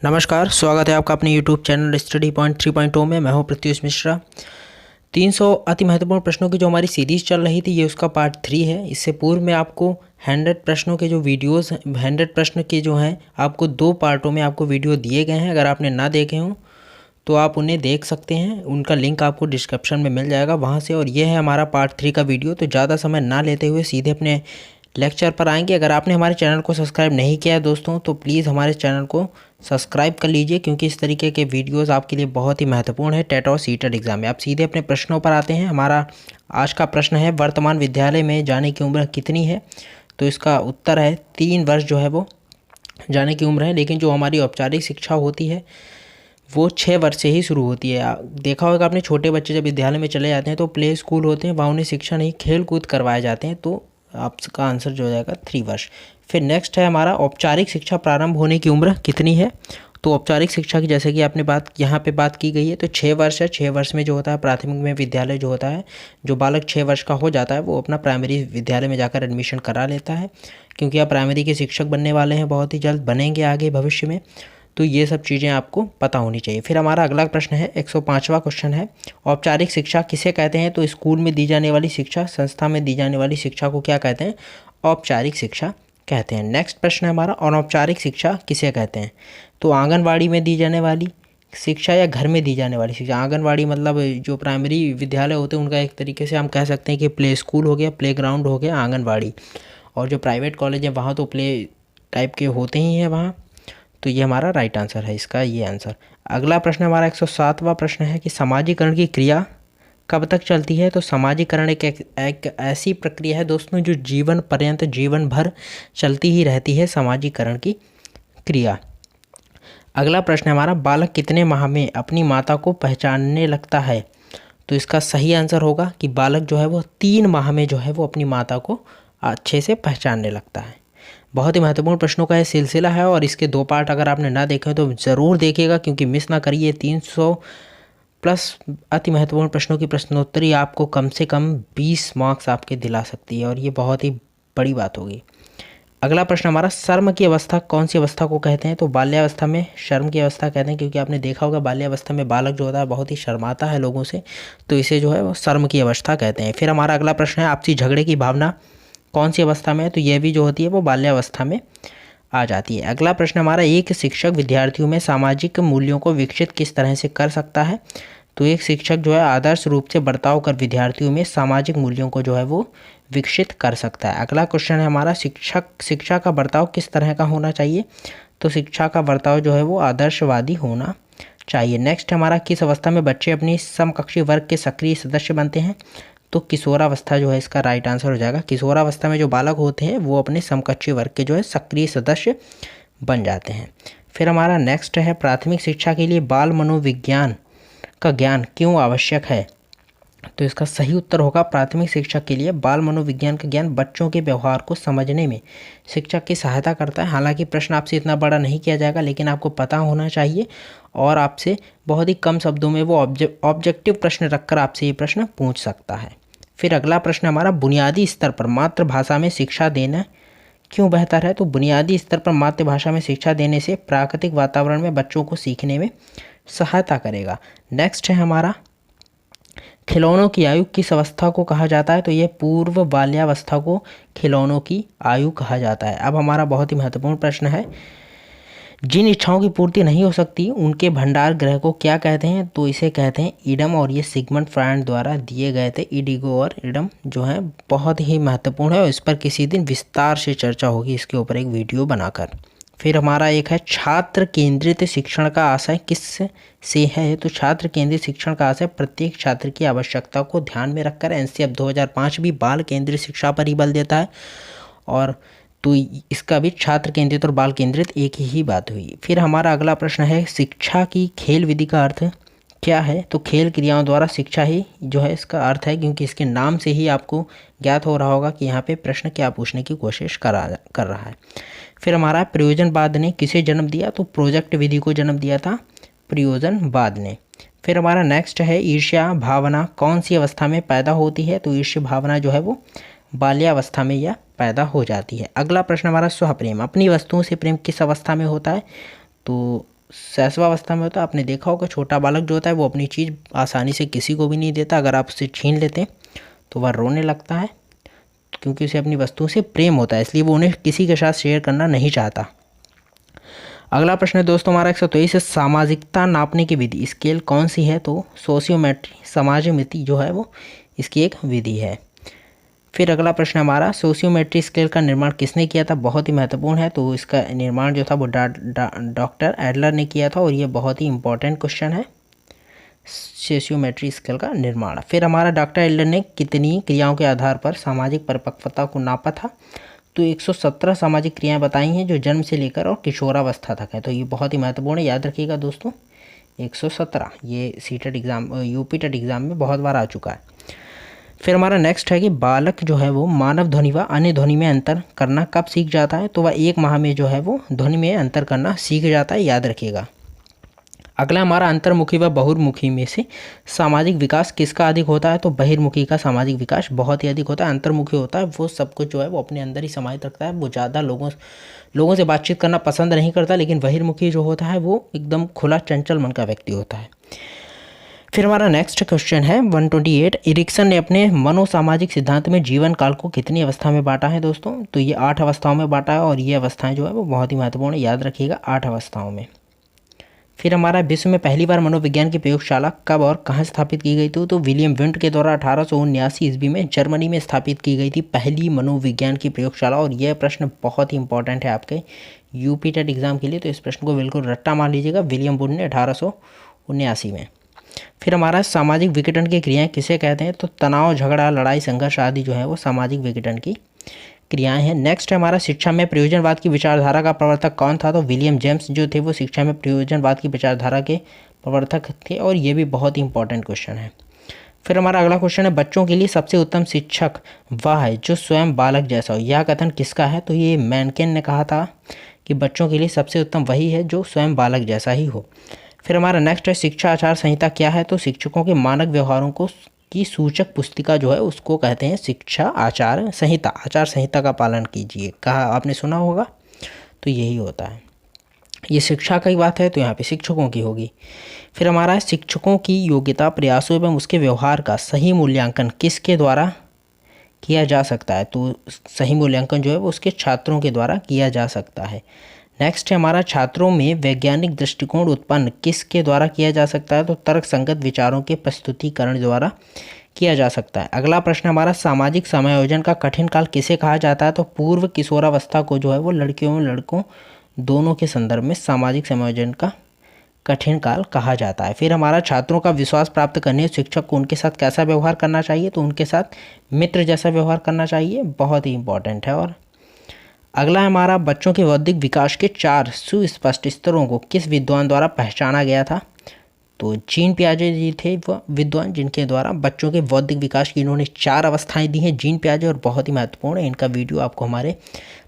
नमस्कार, स्वागत है आपका अपने यूट्यूब चैनल स्टडी पॉइंट 3.0 में। मैं हूं प्रत्युष मिश्रा। 300 अति महत्वपूर्ण प्रश्नों की जो हमारी सीरीज़ चल रही थी, ये उसका पार्ट 3 है। इससे पूर्व में आपको 100 प्रश्नों के जो वीडियोस 100 प्रश्न के जो हैं आपको 2 पार्टों में आपको वीडियो दिए गए हैं। अगर आपने ना देखे हों तो आप उन्हें देख सकते हैं, उनका लिंक आपको डिस्क्रिप्शन में मिल जाएगा वहाँ से। और ये है हमारा पार्ट 3 का वीडियो। तो ज़्यादा समय ना लेते हुए सीधे अपने लेक्चर पर आएंगे। अगर आपने हमारे चैनल को सब्सक्राइब नहीं किया है दोस्तों, तो प्लीज़ हमारे चैनल को सब्सक्राइब कर लीजिए, क्योंकि इस तरीके के वीडियोस आपके लिए बहुत ही महत्वपूर्ण है टेट और सीटेट एग्जाम में। आप सीधे अपने प्रश्नों पर आते हैं। हमारा आज का प्रश्न है, वर्तमान विद्यालय में जाने की उम्र कितनी है? तो इसका उत्तर है 3 वर्ष जो है वो जाने की उम्र है। लेकिन जो हमारी औपचारिक शिक्षा होती है वो 6 वर्ष से ही शुरू होती है। देखा होगा आपने, छोटे बच्चे जब विद्यालय में चले जाते हैं तो प्ले स्कूल होते हैं, वहाँ उन्हें शिक्षा नहीं खेल कूद करवाए जाते हैं। तो आपका आंसर जो हो जाएगा 3 वर्ष। फिर नेक्स्ट है हमारा, औपचारिक शिक्षा प्रारंभ होने की उम्र कितनी है? तो औपचारिक शिक्षा की जैसे कि आपने यहाँ पे बात की गई है, तो 6 वर्ष है। 6 वर्ष में जो होता है प्राथमिक में विद्यालय जो होता है, जो बालक 6 वर्ष का हो जाता है वो अपना प्राइमरी विद्यालय में जाकर एडमिशन करा लेता है, क्योंकि आप प्राइमरी के शिक्षक बनने वाले हैं, बहुत ही जल्द बनेंगे आगे भविष्य में। तो ये सब चीज़ें आपको पता होनी चाहिए। फिर हमारा अगला प्रश्न है, 105वां क्वेश्चन है, औपचारिक शिक्षा किसे कहते हैं? तो स्कूल में दी जाने वाली शिक्षा, संस्था में दी जाने वाली शिक्षा को क्या कहते हैं? औपचारिक शिक्षा कहते हैं। नेक्स्ट प्रश्न है हमारा, अनौपचारिक शिक्षा किसे कहते हैं? तो आंगनवाड़ी में दी जाने वाली शिक्षा या घर में दी जाने वाली शिक्षा। आंगनवाड़ी मतलब जो प्राइमरी विद्यालय होते हैं उनका एक तरीके से हम कह सकते हैं कि प्ले स्कूल हो गया, प्ले ग्राउंड हो गया आंगनवाड़ी। और जो प्राइवेट कॉलेज है वहाँ तो प्ले टाइप के होते ही हैं वहाँ। तो ये हमारा राइट आंसर है इसका, ये आंसर। अगला प्रश्न हमारा 107वां प्रश्न है कि सामाजिकरण की क्रिया कब तक चलती है? तो सामाजिकरण एक ऐसी प्रक्रिया है दोस्तों जो जीवन पर्यंत, जीवन भर चलती ही रहती है, सामाजिकरण की क्रिया। अगला प्रश्न हमारा, बालक कितने माह में अपनी माता को पहचानने लगता है? तो इसका सही आंसर होगा कि बालक जो है वो 3 माह में जो है वो अपनी माता को अच्छे से पहचानने लगता है। बहुत ही महत्वपूर्ण प्रश्नों का ये सिलसिला है और इसके 2 पार्ट अगर आपने ना देखे तो ज़रूर देखिएगा, क्योंकि मिस ना करिए। 300 प्लस अति महत्वपूर्ण प्रश्नों की प्रश्नोत्तरी आपको कम से कम 20 मार्क्स आपके दिला सकती है, और ये बहुत ही बड़ी बात होगी। अगला प्रश्न हमारा, शर्म की अवस्था कौन सी अवस्था को कहते हैं? तो बाल्यावस्था में शर्म की अवस्था कहते हैं, क्योंकि आपने देखा होगा बाल्यावस्था में बालक जो होता है बहुत ही शर्माता है लोगों से, तो इसे जो है वो शर्म की अवस्था कहते हैं। फिर हमारा अगला प्रश्न है, आपसी झगड़े की भावना कौन सी अवस्था में है? तो यह भी जो होती है वो बाल्यावस्था में आ जाती है। अगला प्रश्न हमारा, एक शिक्षक विद्यार्थियों में सामाजिक मूल्यों को विकसित किस तरह से कर सकता है? तो एक शिक्षक जो है आदर्श रूप से बर्ताव कर विद्यार्थियों में सामाजिक मूल्यों को जो है वो विकसित कर सकता है। अगला क्वेश्चन है हमारा, शिक्षा का बर्ताव किस तरह का होना चाहिए? तो शिक्षा का बर्ताव जो है वो आदर्शवादी होना चाहिए। नेक्स्ट हमारा, किस अवस्था में बच्चे अपनी समकक्षी वर्ग के सक्रिय सदस्य बनते हैं? तो किशोरावस्था जो है इसका राइट आंसर हो जाएगा। किशोरावस्था में जो बालक होते हैं वो अपने समकक्षी वर्ग के जो है सक्रिय सदस्य बन जाते हैं। फिर हमारा नेक्स्ट है, प्राथमिक शिक्षा के लिए बाल मनोविज्ञान का ज्ञान क्यों आवश्यक है? तो इसका सही उत्तर होगा, प्राथमिक शिक्षा के लिए बाल मनोविज्ञान का ज्ञान बच्चों के व्यवहार को समझने में शिक्षक की सहायता करता है। हालांकि प्रश्न आपसे इतना बड़ा नहीं किया जाएगा, लेकिन आपको पता होना चाहिए, और आपसे बहुत ही कम शब्दों में वो ऑब्जेक्टिव प्रश्न रखकर आपसे ये प्रश्न पूछ सकता है। फिर अगला प्रश्न हमारा, बुनियादी स्तर पर मातृभाषा में शिक्षा देना क्यों बेहतर है? तो बुनियादी स्तर पर मातृभाषा में शिक्षा देने से प्राकृतिक वातावरण में बच्चों को सीखने में सहायता करेगा। नेक्स्ट है हमारा, खिलौनों की आयु किस अवस्था को कहा जाता है? तो ये पूर्व बाल्यावस्था को खिलौनों की आयु कहा जाता है। अब हमारा बहुत ही महत्वपूर्ण प्रश्न है, जिन इच्छाओं की पूर्ति नहीं हो सकती उनके भंडार गृह को क्या कहते हैं? तो इसे कहते हैं ईडम, और ये सिगमंड फ्रायड द्वारा दिए गए थे। ईडिगो और ईडम जो है बहुत ही महत्वपूर्ण है, और इस पर किसी दिन विस्तार से चर्चा होगी, इसके ऊपर एक वीडियो बनाकर। फिर हमारा एक है, छात्र केंद्रित शिक्षण का आशय किस से है? तो छात्र केंद्रित शिक्षण का आशय प्रत्येक छात्र की आवश्यकता को ध्यान में रखकर। एनसीएफ 2005 भी बाल केंद्रित शिक्षा पर ही बल देता है, और तो इसका भी छात्र केंद्रित और बाल केंद्रित एक ही बात हुई। फिर हमारा अगला प्रश्न है, शिक्षा की खेल विधि का अर्थ क्या है? तो खेल क्रियाओं द्वारा शिक्षा ही जो है इसका अर्थ है, क्योंकि इसके नाम से ही आपको ज्ञात हो रहा होगा कि यहाँ पे प्रश्न क्या पूछने की कोशिश कर रहा है। फिर हमारा, प्रयोजनवाद ने किसे जन्म दिया? तो प्रोजेक्ट विधि को जन्म दिया था प्रयोजनवाद ने। फिर हमारा नेक्स्ट है, ईर्ष्या भावना कौन सी अवस्था में पैदा होती है? तो ईर्ष्या भावना जो है वो बाल्यावस्था में यह पैदा हो जाती है। अगला प्रश्न हमारा, स्वप्रेम अपनी वस्तुओं से प्रेम किस अवस्था में होता है? तो शैशवावस्था में होता है। आपने देखा होगा छोटा बालक जो होता है वो अपनी चीज़ आसानी से किसी को भी नहीं देता, अगर आप उसे छीन लेते हैं तो वह रोने लगता है, क्योंकि उसे अपनी वस्तुओं से प्रेम होता है, इसलिए वो उन्हें किसी के साथ शेयर करना नहीं चाहता। अगला प्रश्न है दोस्तों हमारा 123 है, सामाजिकता नापने की विधि स्केल कौन सी है? तो सोशियोमेट्री, समाजमिति जो है वो इसकी एक विधि है। फिर अगला प्रश्न हमारा, सोशियोमेट्री स्केल का निर्माण किसने किया था? बहुत ही महत्वपूर्ण है। तो इसका निर्माण जो था वो डॉक्टर एडलर ने किया था, और ये बहुत ही इंपॉर्टेंट क्वेश्चन है, सोशियोमेट्री स्केल का निर्माण। फिर हमारा डॉक्टर एडलर ने कितनी क्रियाओं के आधार पर सामाजिक परिपक्वता को नापा था? तो 117 सामाजिक क्रियाएं बताई हैं जो जन्म से लेकर और किशोरावस्था तक है। तो ये बहुत ही महत्वपूर्ण है, याद रखिएगा दोस्तों 117। ये सीटेट एग्ज़ाम, यूपीटेट एग्ज़ाम में बहुत बार आ चुका है। फिर हमारा नेक्स्ट है कि बालक जो है वो मानव ध्वनि व अन्य ध्वनि में अंतर करना कब सीख जाता है? तो वह 1 माह में जो है वो ध्वनि में अंतर करना सीख जाता है, याद रखिएगा। अगला हमारा, अंतर्मुखी व बहिर्मुखी में से सामाजिक विकास किसका अधिक होता है? तो बहिर्मुखी का सामाजिक विकास बहुत ही अधिक होता है। अंतर्मुखी होता है वो सब कुछ जो है वो अपने अंदर ही समाहित रखता है, वो ज़्यादा लोगों से बातचीत करना पसंद नहीं करता। लेकिन बहिर्मुखी जो होता है वो एकदम खुला चंचल मन का व्यक्ति होता है। फिर हमारा नेक्स्ट क्वेश्चन है 128, इरिक्सन ने अपने मनोसामाजिक सिद्धांत में जीवन काल को कितनी अवस्था में बांटा है दोस्तों? तो ये 8 अवस्थाओं में बांटा है, और ये अवस्थाएं जो है वो बहुत ही महत्वपूर्ण है, याद रखिएगा 8 अवस्थाओं में। फिर हमारा, विश्व में पहली बार मनोविज्ञान की प्रयोगशाला कब और कहाँ स्थापित की गई थी? तो विलियम विंट के द्वारा 1879 ईस्वी में जर्मनी में स्थापित की गई थी पहली मनोविज्ञान की प्रयोगशाला। और यह प्रश्न बहुत ही इंपॉर्टेंट है आपके यूपीटेट एग्जाम के लिए, तो इस प्रश्न को बिल्कुल रट्टा मान लीजिएगा, विलियम वुड ने 1879 में। फिर हमारा, सामाजिक विघटन की क्रियाएं किसे कहते हैं? तो तनाव, झगड़ा, लड़ाई, संघर्ष आदि जो है वो सामाजिक विघटन की क्रियाएं हैं। नेक्स्ट है हमारा, शिक्षा में प्रयोजनवाद की विचारधारा का प्रवर्तक कौन था? तो विलियम जेम्स जो थे वो शिक्षा में प्रयोजनवाद की विचारधारा के प्रवर्तक थे, और ये भी बहुत ही इंपॉर्टेंट क्वेश्चन है। फिर हमारा अगला क्वेश्चन है, बच्चों के लिए सबसे उत्तम शिक्षक वह है जो स्वयं बालक जैसा हो। यह कथन किसका है? तो ये मैनकेन ने कहा था कि बच्चों के लिए सबसे उत्तम वही है जो स्वयं बालक जैसा ही हो। फिर हमारा नेक्स्ट है, शिक्षा आचार संहिता क्या है? तो शिक्षकों के मानक व्यवहारों को की सूचक पुस्तिका जो है उसको कहते हैं शिक्षा आचार संहिता। आचार संहिता का पालन कीजिए, कहा आपने सुना होगा, तो यही होता है। ये शिक्षा की बात है तो यहाँ पे शिक्षकों की होगी। फिर हमारा, शिक्षकों की योग्यता, प्रयासों एवं उसके व्यवहार का सही मूल्यांकन किसके द्वारा किया जा सकता है? तो सही मूल्यांकन जो है वो उसके छात्रों के द्वारा किया जा सकता है। नेक्स्ट है हमारा, छात्रों में वैज्ञानिक दृष्टिकोण उत्पन्न किसके द्वारा किया जा सकता है? तो तर्क संगत विचारों के प्रस्तुतिकरण द्वारा किया जा सकता है। अगला प्रश्न हमारा, सामाजिक समायोजन का कठिन काल किसे कहा जाता है? तो पूर्व किशोरावस्था को जो है वो लड़कियों और लड़कों दोनों के संदर्भ में सामाजिक समायोजन का कठिन काल कहा जाता है। फिर हमारा, छात्रों का विश्वास प्राप्त करने शिक्षक को उनके साथ कैसा व्यवहार करना चाहिए? तो उनके साथ मित्र जैसा व्यवहार करना चाहिए, बहुत ही इंपॉर्टेंट है। और अगला हमारा, बच्चों के बौद्धिक विकास के 4 सुस्पष्ट स्तरों को किस विद्वान द्वारा पहचाना गया था? तो जीन पियाजे जी थे वह विद्वान जिनके द्वारा बच्चों के बौद्धिक विकास की इन्होंने 4 अवस्थाएं दी हैं, जीन पियाजे, और बहुत ही महत्वपूर्ण है। इनका वीडियो आपको हमारे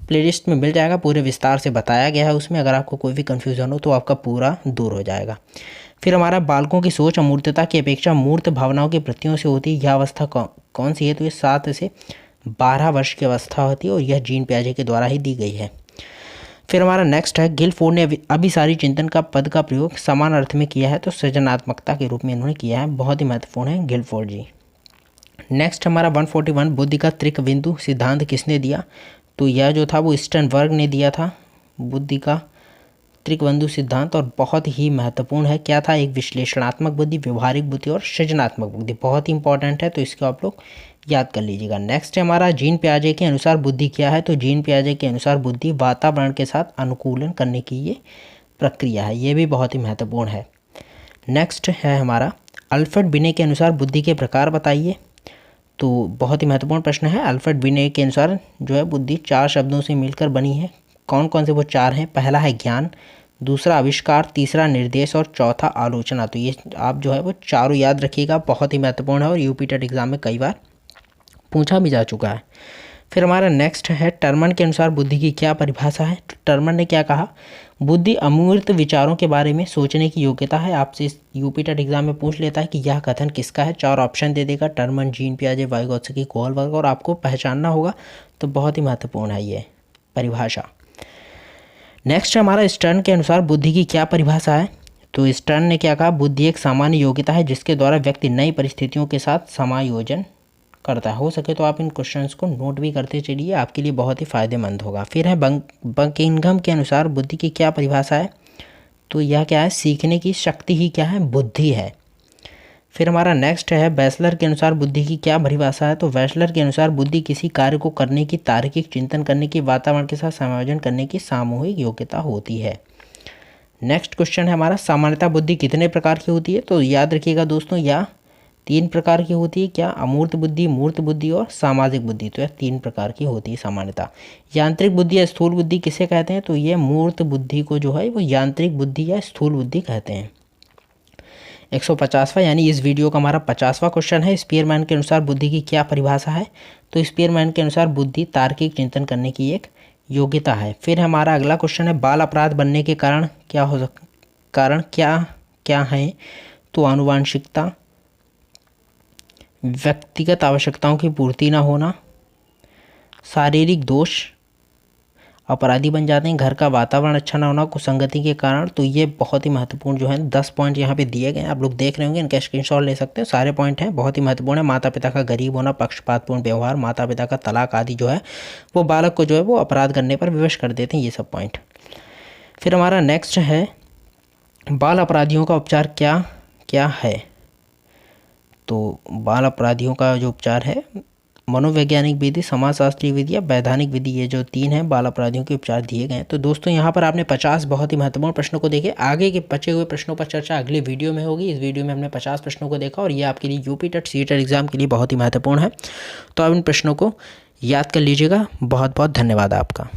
प्लेलिस्ट में मिल जाएगा, पूरे विस्तार से बताया गया है उसमें। अगर आपको कोई भी कन्फ्यूज़न हो तो आपका पूरा दूर हो जाएगा। फिर हमारा, बालकों की सोच अमूर्तता की अपेक्षा मूर्त भावनाओं की वृत्तियों से होती है, यह अवस्था कौन सी है? तो ये 7 से 12 वर्ष की अवस्था होती है, और यह जीन पियाजे के द्वारा ही दी गई है। फिर हमारा नेक्स्ट है, गिलफोर्ड ने अभिसारी चिंतन का पद का प्रयोग समान अर्थ में किया है, तो सृजनात्मकता के रूप में इन्होंने किया है, बहुत ही महत्वपूर्ण है गिलफोर्ड जी। नेक्स्ट हमारा 141, बुद्धि का त्रिकबिंदु सिद्धांत किसने दिया? तो यह जो था वो स्टर्नबर्ग ने दिया था, बुद्धि का त्रिकबिंदु सिद्धांत, और बहुत ही महत्वपूर्ण है। क्या था? एक विश्लेषणात्मक बुद्धि, व्यवहारिक बुद्धि और सृजनात्मक बुद्धि, बहुत ही इंपॉर्टेंट है, तो इसको आप लोग याद कर लीजिएगा। नेक्स्ट है हमारा, जीन पियाजे के अनुसार बुद्धि क्या है? तो जीन पियाजे के अनुसार बुद्धि वातावरण के साथ अनुकूलन करने की ये प्रक्रिया है, ये भी बहुत ही महत्वपूर्ण है। नेक्स्ट है हमारा, अल्फ्रेड बिने के अनुसार बुद्धि के प्रकार बताइए। तो बहुत ही महत्वपूर्ण प्रश्न है। अल्फ्रेड बिने के अनुसार जो है बुद्धि 4 शब्दों से मिलकर बनी है। कौन कौन से वो 4 हैं? पहला है ज्ञान, दूसरा आविष्कार, तीसरा निर्देश और चौथा आलोचना। तो ये आप जो है वो चारों याद रखिएगा, बहुत ही महत्वपूर्ण है, और यूपीटेट एग्जाम में कई बार पूछा भी जा चुका है। फिर हमारा नेक्स्ट है, टर्मन के अनुसार बुद्धि की क्या परिभाषा है? तो टर्मन ने क्या कहा? बुद्धि अमूर्त विचारों के बारे में सोचने की योग्यता है। आपसे यूपीटेट एग्जाम में पूछ लेता है कि यह कथन किसका है, 4 ऑप्शन दे देगा, टर्मन, जीन पियाजे, वाइगोत्स्की, कोहलबर्ग, और आपको पहचानना होगा, तो बहुत ही महत्वपूर्ण है ये परिभाषा। नेक्स्ट हमारा स्टर्न के अनुसार बुद्धि की क्या परिभाषा है। तो स्टर्न ने क्या कहा, बुद्धि एक सामान्य योग्यता है जिसके द्वारा व्यक्ति नई परिस्थितियों के साथ समायोजन करता है। हो सके तो आप इन क्वेश्चंस को नोट भी करते चलिए, आपके लिए बहुत ही फायदेमंद होगा। फिर है बकिंघम के अनुसार बुद्धि की क्या परिभाषा है। तो यह क्या है, सीखने की शक्ति ही क्या है, बुद्धि है। फिर हमारा नेक्स्ट है बैचलर के अनुसार बुद्धि की क्या परिभाषा है। तो बैचलर के अनुसार बुद्धि किसी कार्य को करने की, तार्किक चिंतन करने की, वातावरण के साथ समायोजन करने की सामूहिक योग्यता होती है। नेक्स्ट क्वेश्चन है हमारा, सामान्यतः बुद्धि कितने प्रकार की होती है। तो याद रखिएगा दोस्तों, यह 3 प्रकार की होती है। क्या, अमूर्त बुद्धि, मूर्त बुद्धि और सामाजिक बुद्धि। तो यह 3 प्रकार की होती है सामान्यतः। यांत्रिक बुद्धि या स्थूल बुद्धि किसे कहते हैं। तो ये मूर्त बुद्धि को जो है वो यांत्रिक बुद्धि या स्थूल बुद्धि कहते हैं। 150वां यानी इस वीडियो का हमारा 50वां क्वेश्चन है, स्पीयरमैन के अनुसार बुद्धि की क्या परिभाषा है। तो स्पीयरमैन के अनुसार बुद्धि तार्किक चिंतन करने की एक योग्यता है। फिर हमारा अगला क्वेश्चन है, बाल अपराध बनने के कारण क्या हैं। तो आनुवांशिकता, व्यक्तिगत आवश्यकताओं की पूर्ति न होना, शारीरिक दोष, अपराधी बन जाते हैं, घर का वातावरण अच्छा ना होना, कुसंगति के कारण। तो ये बहुत ही महत्वपूर्ण जो है 10 पॉइंट यहाँ पे दिए गए हैं, आप लोग देख रहे होंगे, इनका स्क्रीनशॉट ले सकते हैं। सारे पॉइंट हैं, बहुत ही महत्वपूर्ण है। माता पिता का गरीब होना, पक्षपातपूर्ण व्यवहार, माता पिता का तलाक आदि जो है वो बालक को जो है वो अपराध करने पर विवश कर देते हैं, ये सब पॉइंट। फिर हमारा नेक्स्ट है, बाल अपराधियों का उपचार क्या क्या है। तो बाल अपराधियों का जो उपचार है, मनोवैज्ञानिक विधि, समाजशास्त्रीय विधि या वैधानिक विधि, ये जो 3 हैं बाल अपराधियों के उपचार दिए गए हैं। तो दोस्तों यहाँ पर आपने 50 बहुत ही महत्वपूर्ण प्रश्नों को देखे। आगे के बचे हुए प्रश्नों पर चर्चा अगले वीडियो में होगी। इस वीडियो में हमने 50 प्रश्नों को देखा और ये आपके लिए यूपी टेट सीटेट एग्जाम के लिए बहुत ही महत्वपूर्ण है। तो आप इन प्रश्नों को याद कर लीजिएगा। बहुत बहुत धन्यवाद आपका।